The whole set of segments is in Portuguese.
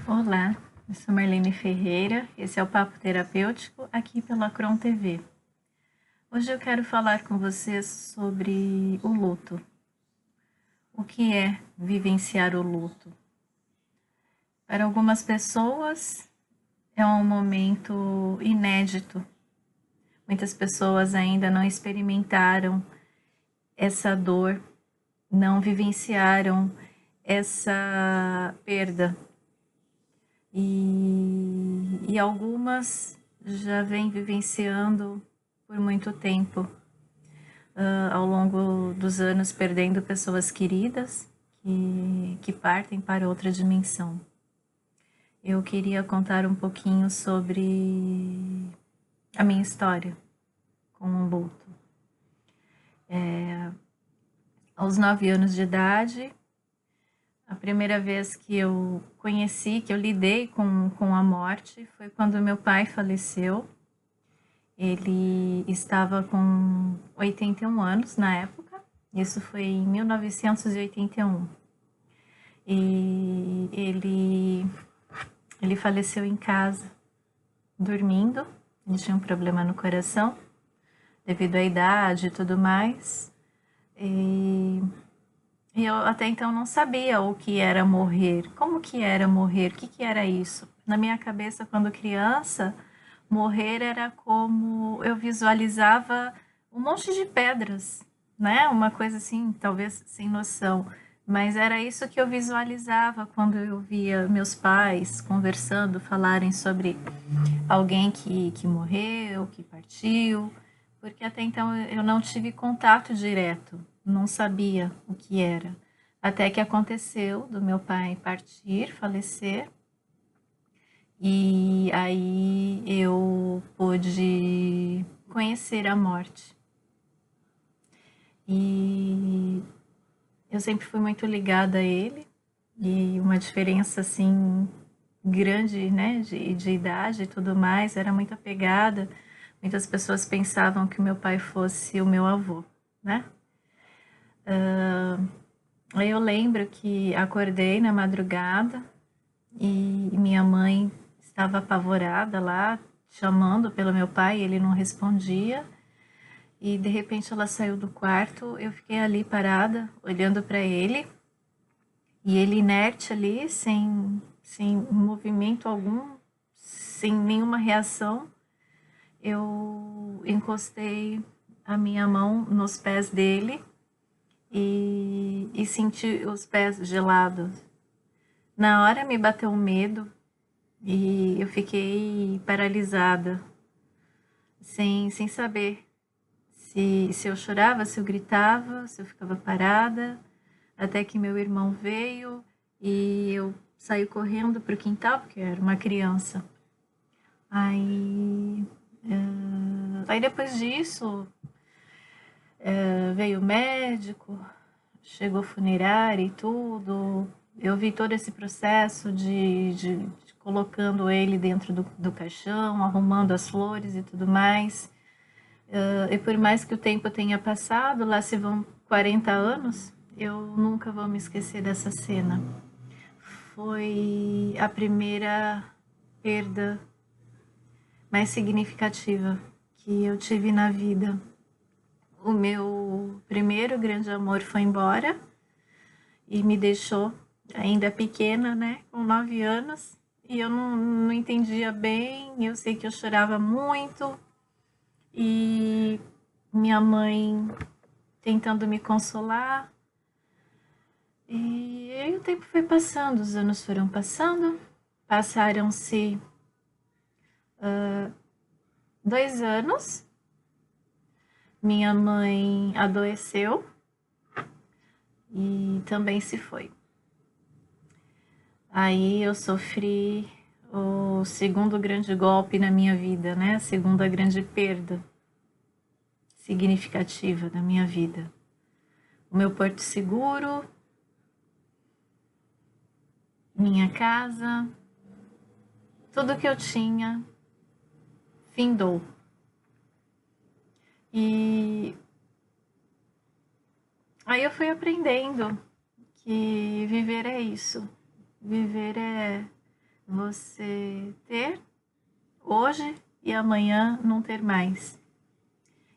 Olá, eu sou Marlene Ferreira, esse é o Papo Terapêutico aqui pela Cron TV. Hoje eu quero falar com vocês sobre o luto. O que é vivenciar o luto? Para algumas pessoas é um momento inédito. Muitas pessoas ainda não experimentaram essa dor, não vivenciaram essa perda. E algumas já vêm vivenciando por muito tempo, ao longo dos anos, perdendo pessoas queridas que partem para outra dimensão. Eu queria contar um pouquinho sobre a minha história com o luto. Aos 9 anos de idade, a primeira vez que eu conheci, que eu lidei com a morte, foi quando meu pai faleceu. Ele estava com 81 anos na época, isso foi em 1981. E ele faleceu em casa, dormindo. Ele tinha um problema no coração, devido à idade e tudo mais. E eu até então não sabia o que era morrer, como que era morrer, o que era isso. Na minha cabeça, quando criança, morrer era como eu visualizava um monte de pedras, né? Uma coisa assim, talvez sem noção. Mas era isso que eu visualizava quando eu via meus pais conversando, falarem sobre alguém que morreu, que partiu, porque até então eu não tive contato direto, não sabia o que era. Até que aconteceu do meu pai partir, falecer, e aí eu pude conhecer a morte. E eu sempre fui muito ligada a ele, e uma diferença assim grande, né, de idade e tudo mais, era muito apegada. Muitas pessoas pensavam que o meu pai fosse o meu avô, né? Aí eu lembro que acordei na madrugada e minha mãe estava apavorada lá, chamando pelo meu pai, ele não respondia. E de repente ela saiu do quarto, eu fiquei ali parada, olhando para ele, e ele inerte ali, sem movimento algum, sem nenhuma reação. Eu encostei a minha mão nos pés dele e senti os pés gelados. Na hora me bateu um medo e eu fiquei paralisada, sem saber se eu chorava, se eu gritava, se eu ficava parada, até que meu irmão veio e eu saí correndo para o quintal, porque eu era uma criança. Aí depois disso, veio o médico, chegou funerária e tudo. Eu vi todo esse processo de colocando ele dentro do caixão, arrumando as flores e tudo mais. E por mais que o tempo tenha passado, lá se vão 40 anos, eu nunca vou me esquecer dessa cena. Foi a primeira perda mais significativa que eu tive na vida. O meu primeiro grande amor foi embora e me deixou ainda pequena, né, com 9 anos, e eu não entendia bem. Eu sei que eu chorava muito e minha mãe tentando me consolar. E aí o tempo foi passando, os anos foram passando, passaram-se 2 anos, minha mãe adoeceu e também se foi. Aí eu sofri o segundo grande golpe na minha vida, né? A segunda grande perda significativa da minha vida. O meu porto seguro, minha casa, tudo que eu tinha findou. E aí eu fui aprendendo que viver é isso. Viver é você ter hoje e amanhã não ter mais.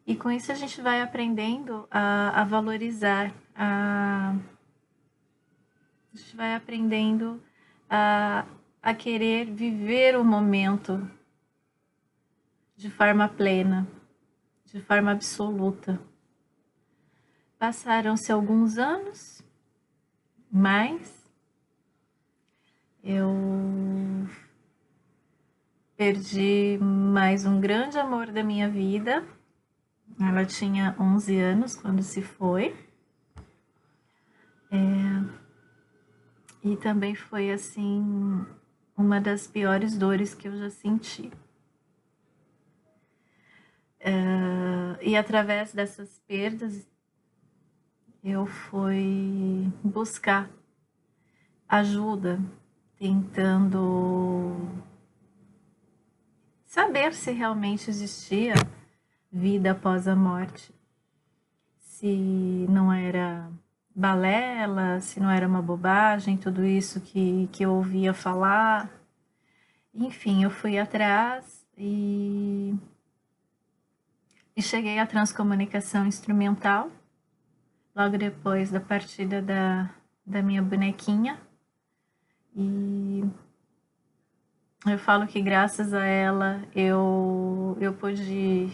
E com isso a gente vai aprendendo a valorizar, a gente vai aprendendo a querer viver o momento de forma plena, de forma absoluta. Passaram-se alguns anos, mas eu perdi mais um grande amor da minha vida. Ela tinha 11 anos quando se foi. E também foi, assim, uma das piores dores que eu já senti. E através dessas perdas, eu fui buscar ajuda, tentando saber se realmente existia vida após a morte, se não era balela, se não era uma bobagem, tudo isso que eu ouvia falar. Enfim, eu fui atrás e cheguei à transcomunicação instrumental, logo depois da partida da minha bonequinha. E eu falo que graças a ela eu pude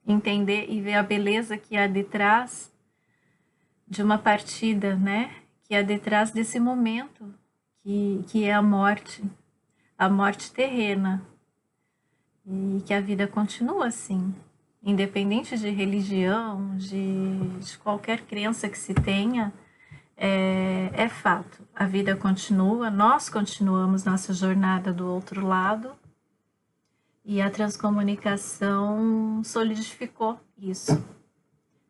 entender e ver a beleza que há detrás de uma partida, né? Que há detrás desse momento que é a morte terrena, e que a vida continua assim, independente de religião, de qualquer crença que se tenha. É fato, a vida continua, nós continuamos nossa jornada do outro lado, e a transcomunicação solidificou isso.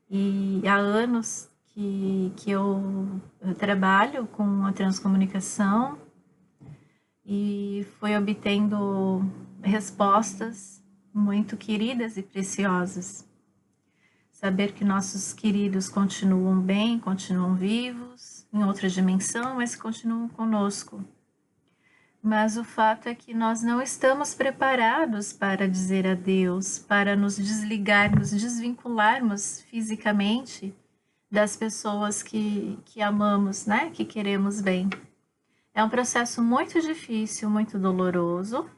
E há anos que eu trabalho com a transcomunicação e fui obtendo respostas muito queridas e preciosas. Saber que nossos queridos continuam bem, continuam vivos, em outra dimensão, mas continuam conosco. Mas o fato é que nós não estamos preparados para dizer adeus, para nos desligar, nos desvincularmos fisicamente das pessoas que amamos, né? Que queremos bem. É um processo muito difícil, muito doloroso,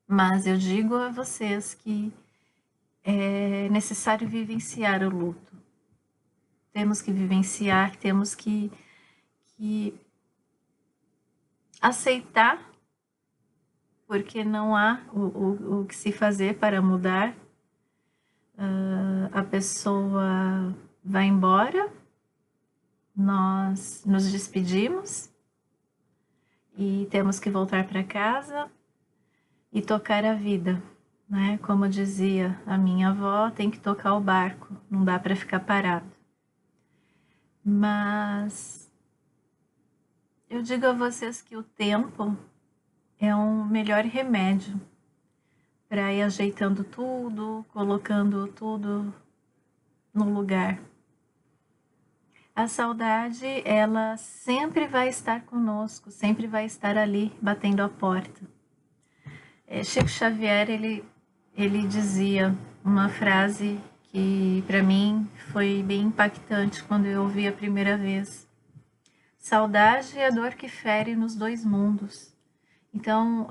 mas eu digo a vocês que é necessário vivenciar o luto. Temos que vivenciar, temos que aceitar, porque não há o que se fazer para mudar. A pessoa vai embora, nós nos despedimos e temos que voltar para casa e tocar a vida, né? Como dizia a minha avó, tem que tocar o barco, não dá para ficar parado. Mas eu digo a vocês que o tempo é um melhor remédio para ir ajeitando tudo, colocando tudo no lugar. A saudade, ela sempre vai estar conosco, sempre vai estar ali, batendo a porta. Chico Xavier, ele dizia uma frase que para mim foi bem impactante quando eu ouvi a primeira vez. Saudade é a dor que fere nos dois mundos. Então,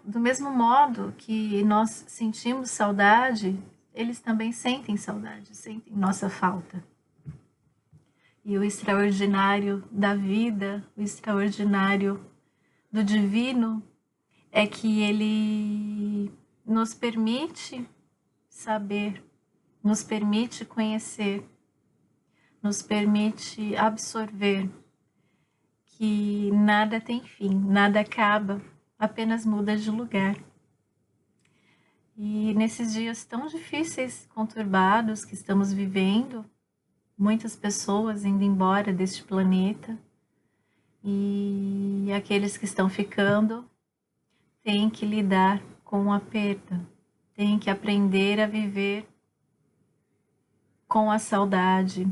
do mesmo modo que nós sentimos saudade, eles também sentem saudade, sentem nossa falta. E o extraordinário da vida, o extraordinário do divino, é que ele nos permite saber, nos permite conhecer, nos permite absorver que nada tem fim, nada acaba, apenas muda de lugar. E nesses dias tão difíceis, conturbados que estamos vivendo, muitas pessoas indo embora deste planeta, e aqueles que estão ficando têm que lidar com a perda, têm que aprender a viver com a saudade,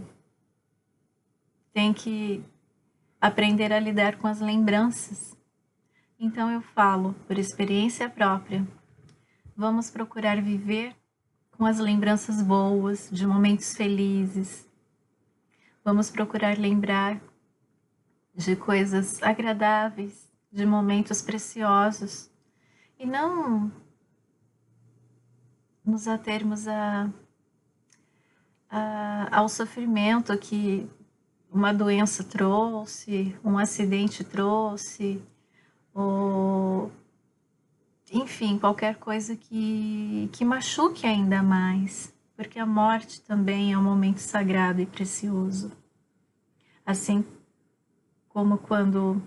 têm que aprender a lidar com as lembranças Então eu falo por experiência própria. Vamos procurar viver com as lembranças boas de momentos felizes. Vamos procurar lembrar de coisas agradáveis, de momentos preciosos, e não nos atermos ao sofrimento que uma doença trouxe, um acidente trouxe, ou enfim, qualquer coisa que machuque ainda mais, porque a morte também é um momento sagrado e precioso. Assim como quando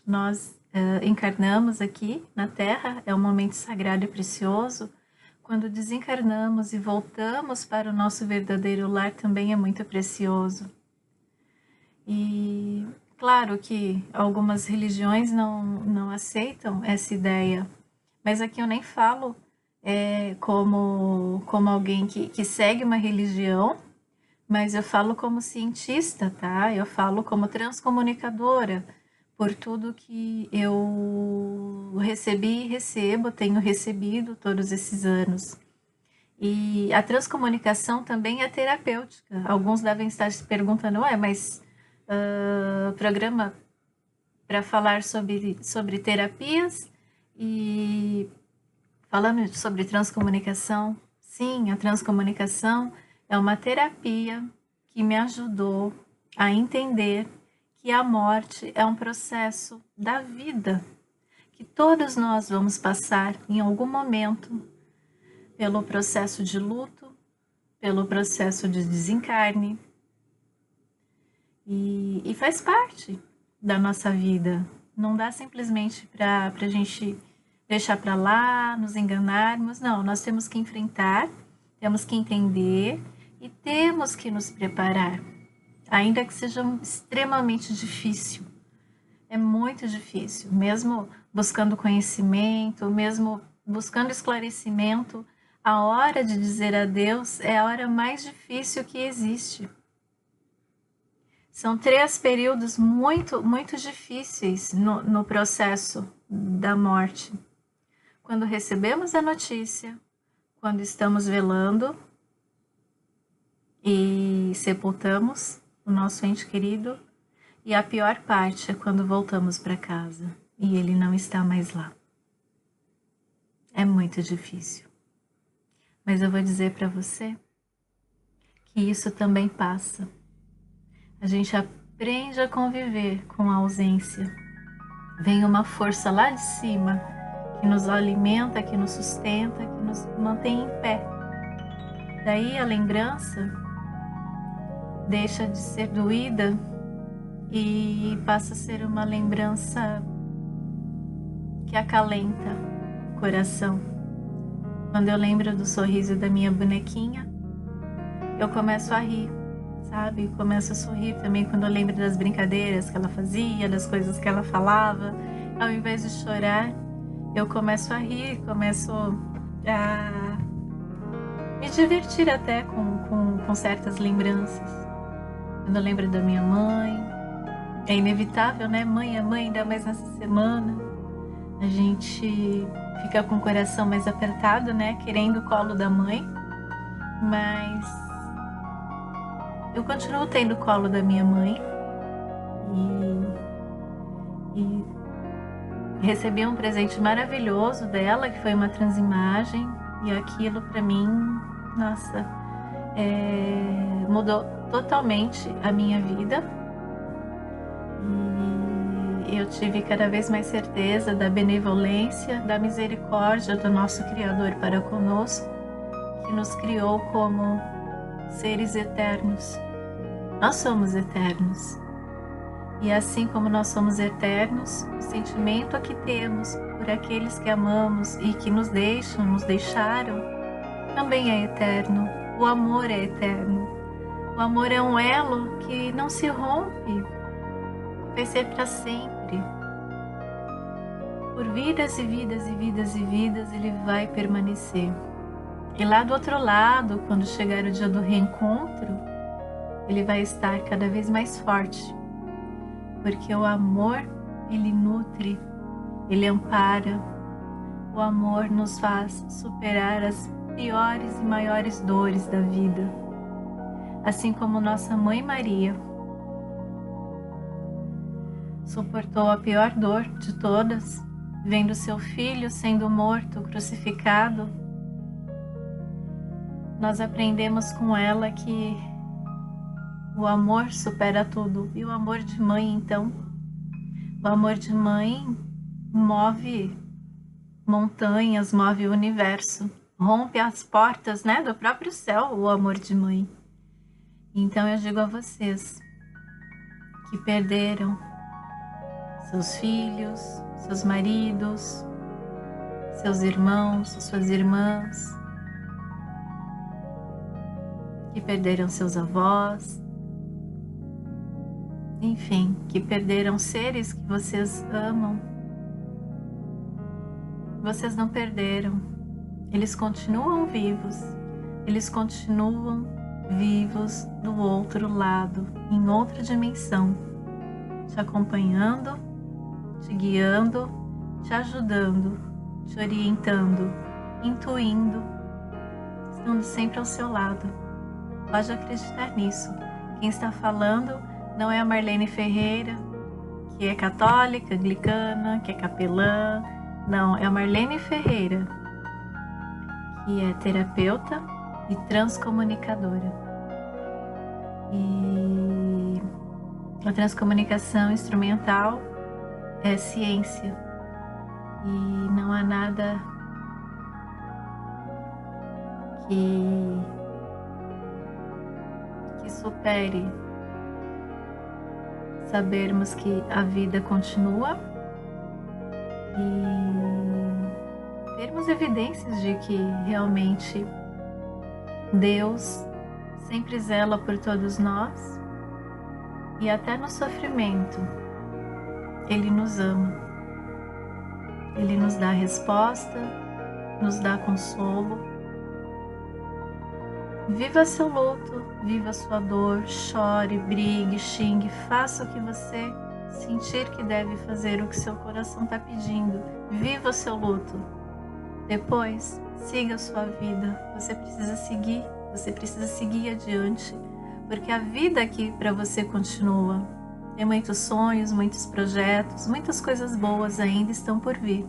nós encarnamos aqui na Terra, é um momento sagrado e precioso, quando desencarnamos e voltamos para o nosso verdadeiro lar também é muito precioso. E claro que algumas religiões não aceitam essa ideia, mas aqui eu nem falo como alguém que segue uma religião, mas eu falo como cientista, tá? Eu falo como transcomunicadora, por tudo que eu recebi e recebo, tenho recebido todos esses anos. E a transcomunicação também é terapêutica. Alguns devem estar se perguntando, mas programa para falar sobre terapias e falando sobre transcomunicação. Sim, a transcomunicação é uma terapia que me ajudou a entender que a morte é um processo da vida, que todos nós vamos passar em algum momento pelo processo de luto, pelo processo de desencarne, e faz parte da nossa vida. Não dá simplesmente para a gente deixar para lá, nos enganarmos. Não, nós temos que enfrentar, temos que entender e temos que nos preparar, ainda que seja extremamente difícil. É muito difícil, mesmo buscando conhecimento, mesmo buscando esclarecimento, a hora de dizer adeus é a hora mais difícil que existe. São 3 períodos muito, muito difíceis no processo da morte. Quando recebemos a notícia, quando estamos velando e sepultamos o nosso ente querido, e a pior parte é quando voltamos para casa e ele não está mais lá. É muito difícil. Mas eu vou dizer para você que isso também passa. A gente aprende a conviver com a ausência. Vem uma força lá de cima que nos alimenta, que nos sustenta, que nos mantém em pé. Daí a lembrança deixa de ser doída e passa a ser uma lembrança que acalenta o coração. Quando eu lembro do sorriso da minha bonequinha, eu começo a rir, sabe? Começo a sorrir também quando eu lembro das brincadeiras que ela fazia, das coisas que ela falava. Ao invés de chorar, eu começo a rir, começo a me divertir até com certas lembranças. Quando eu lembro da minha mãe, é inevitável, né? Mãe é mãe, ainda mais nessa semana. A gente fica com o coração mais apertado, né? Querendo o colo da mãe. Mas eu continuo tendo o colo da minha mãe. E recebi um presente maravilhoso dela, que foi uma transimagem. E aquilo para mim, nossa, mudou totalmente a minha vida. E eu tive cada vez mais certeza da benevolência, da misericórdia do nosso Criador para conosco, que nos criou como seres eternos. Nós somos eternos. E assim como nós somos eternos, o sentimento que temos por aqueles que amamos e que nos deixaram, também é eterno. O amor é eterno. O amor é um elo que não se rompe, vai ser para sempre. Por vidas e vidas e vidas e vidas, ele vai permanecer. E lá do outro lado, quando chegar o dia do reencontro, ele vai estar cada vez mais forte. Porque o amor, ele nutre ele ampara. O amor nos faz superar as piores e maiores dores da vida, assim como nossa Mãe Maria suportou a pior dor de todas, vendo seu filho sendo morto, crucificado. Nós aprendemos com ela que o amor supera tudo. E o amor de mãe, então? O amor de mãe move montanhas, move o universo, rompe as portas, né, do próprio céu, o amor de mãe. Então eu digo a vocês que perderam seus filhos, seus maridos, seus irmãos, suas irmãs, que perderam seus avós, enfim, que perderam seres que vocês amam. Vocês não perderam, eles continuam vivos, eles continuam vivos do outro lado, em outra dimensão, te acompanhando, te guiando, te ajudando, te orientando, intuindo, estando sempre ao seu lado. Pode acreditar nisso. Quem está falando não é a Marlene Ferreira, que é católica, anglicana, que é capelã. Não, é a Marlene Ferreira, que é terapeuta e transcomunicadora. E a transcomunicação instrumental é ciência. E não há nada que supere sabermos que a vida continua e termos evidências de que realmente Deus sempre zela por todos nós e até no sofrimento Ele nos ama, Ele nos dá resposta, nos dá consolo. Viva seu luto, viva sua dor, chore, brigue, xingue, faça o que você sentir que deve fazer, o que seu coração está pedindo. Viva o seu luto. Depois, siga a sua vida. Você precisa seguir adiante, porque a vida aqui para você continua. Tem muitos sonhos, muitos projetos, muitas coisas boas ainda estão por vir.